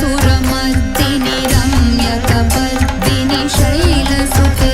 महिषासुरमर्दिनि रम्यकपर्दिनि शैलसुते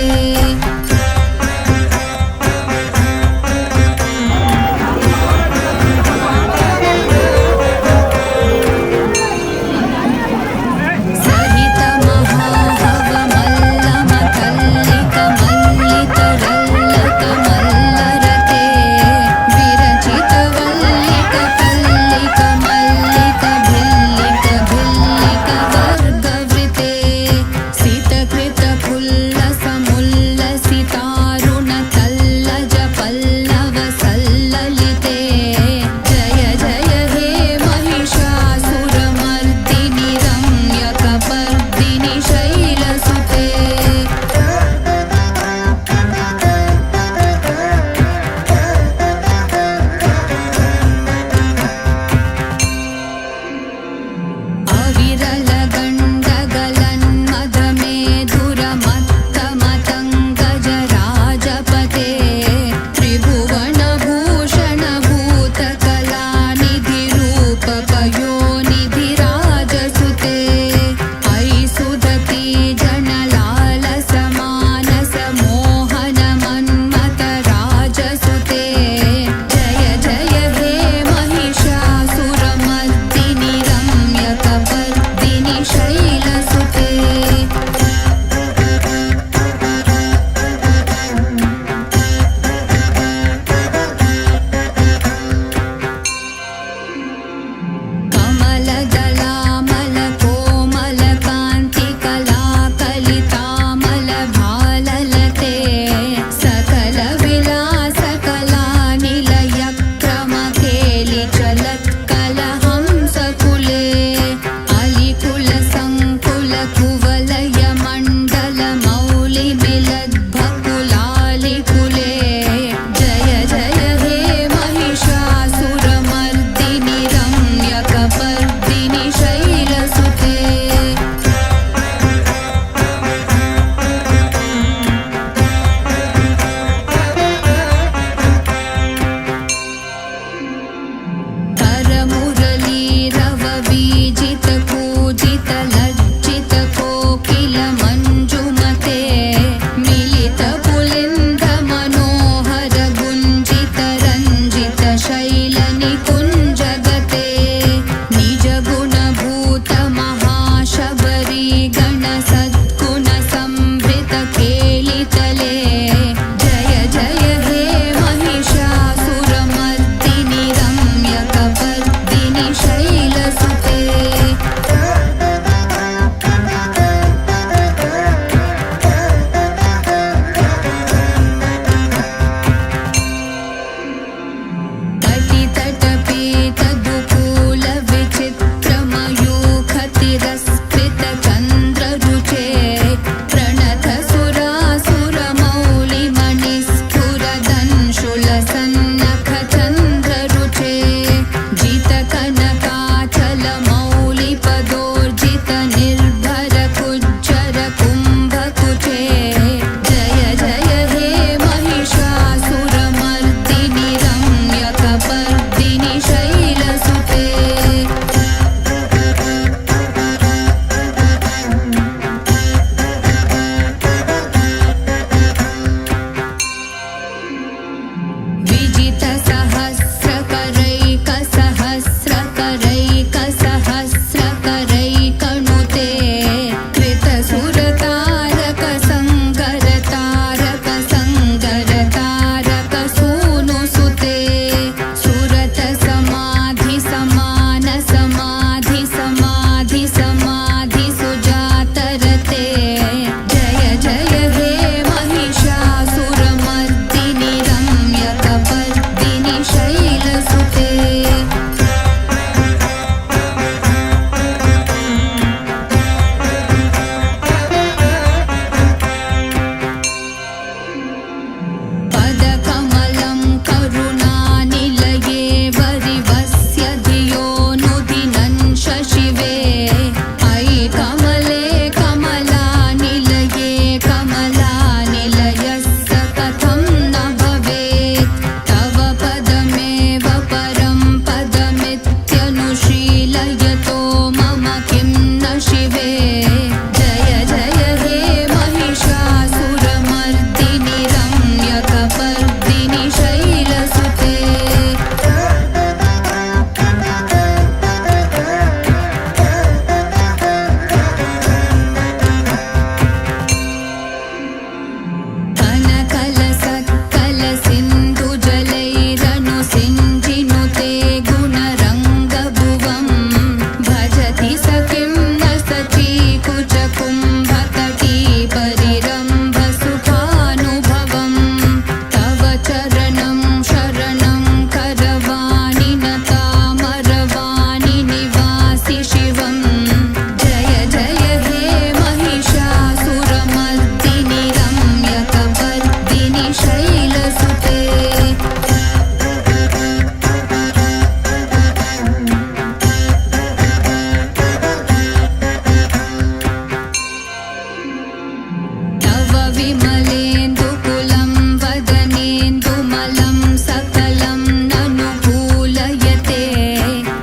विमलेन्दुकुलं वदनेन्दुमलं सकलं ननुकूलयते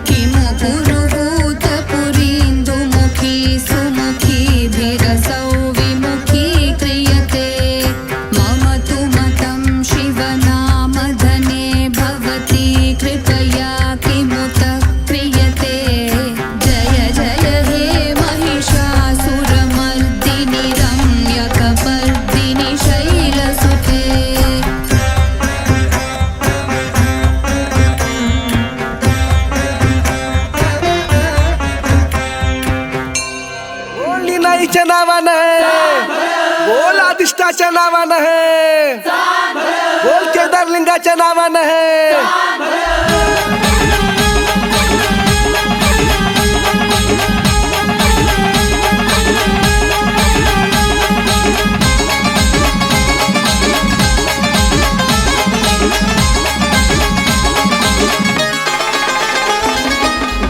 किमु पुरुहूतपुरीन्दुमुखी सुमुखीभिरसौ विमुखी क्रियते मम तु मतं शिवनामधने भवती कृपया किमुत क्रियते जय जय हे महिषासुरमर्दिनि रम्यकपर्दिनि शैलसुते बोलली नाईच्या नावानं बोल अधिष्ठाच्या नावानं बोल केदारलिंगाच्या नावानं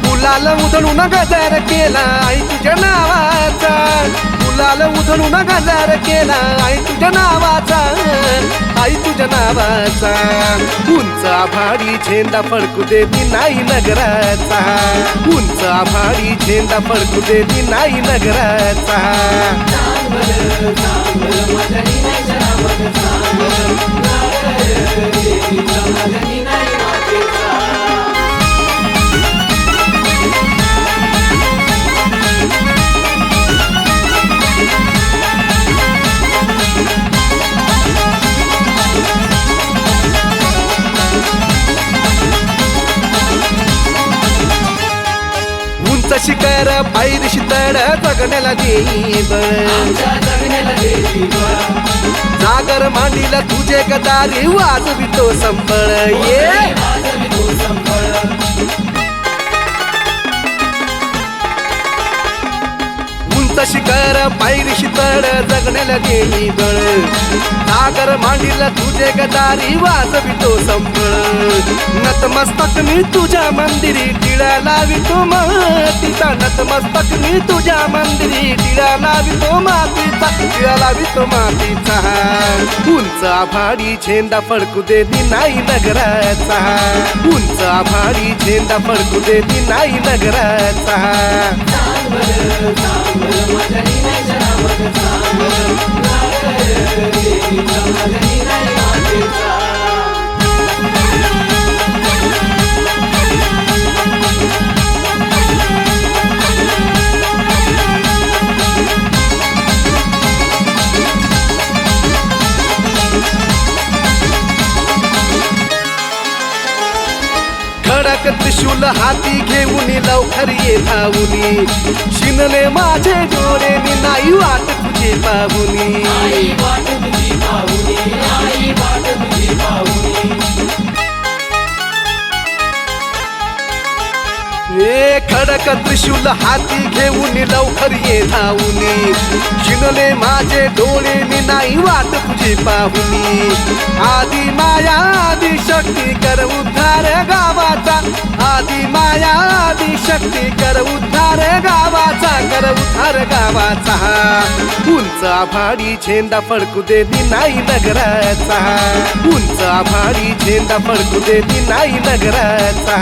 गुलाल उधळून गजर केला आई तुझ्या नावाचा गुलाल उधळून गजर केला आई तुझ्या नावाचा आई तुझ्या नावाचा उंच आभाळी झेंडा फडकू देवी नाही नगराचा उंच आभाळी झेंडा फडकू देवी नाही नगराचा उंच शिखर पायरीशी तड जगण्याला देईब जागर मांडीला तुझे गदारी वाजवितो संबळ ये उंच शिखर पायरीशी तड जगण्याला देईब जागर मांडीला तुझे गदारी वाजवितो संबळ नतमस्तक मी तुझ्या मंदिरी टिळा लावितो मातीचा नतमस्तक मी तुझ्या मंदिरी टिळा लावितो मातीचा टिळा लावितो मातीचा उंच आभाळी झेंडा फडकू देवी नाही नगराचा उंच आभाळी झेंडा फडकू देवी नाही नगराचा खडक त्रिशूल हाती घेऊन लवकर ये धावुनी शिनले माझे डोळे मी नाही वाट तुझे पाहुनी ए खडक त्रिशूल हाती घेऊन लवकर ये धावुनी शिनले माझे डोळे मी नाही वाट तुझी पाहुनी आदि माया आदि शक्ती कर उद्धार गावाचा आदि माया आदि शक्ती कर उद्धार गावाचा कर उद्धार गावाचा उंच आभाळी झेंडा फडकू देवी नाही नगराचा उंच आभाळी झेंडा फडकू देवी नाही नगराचा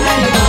माझ्या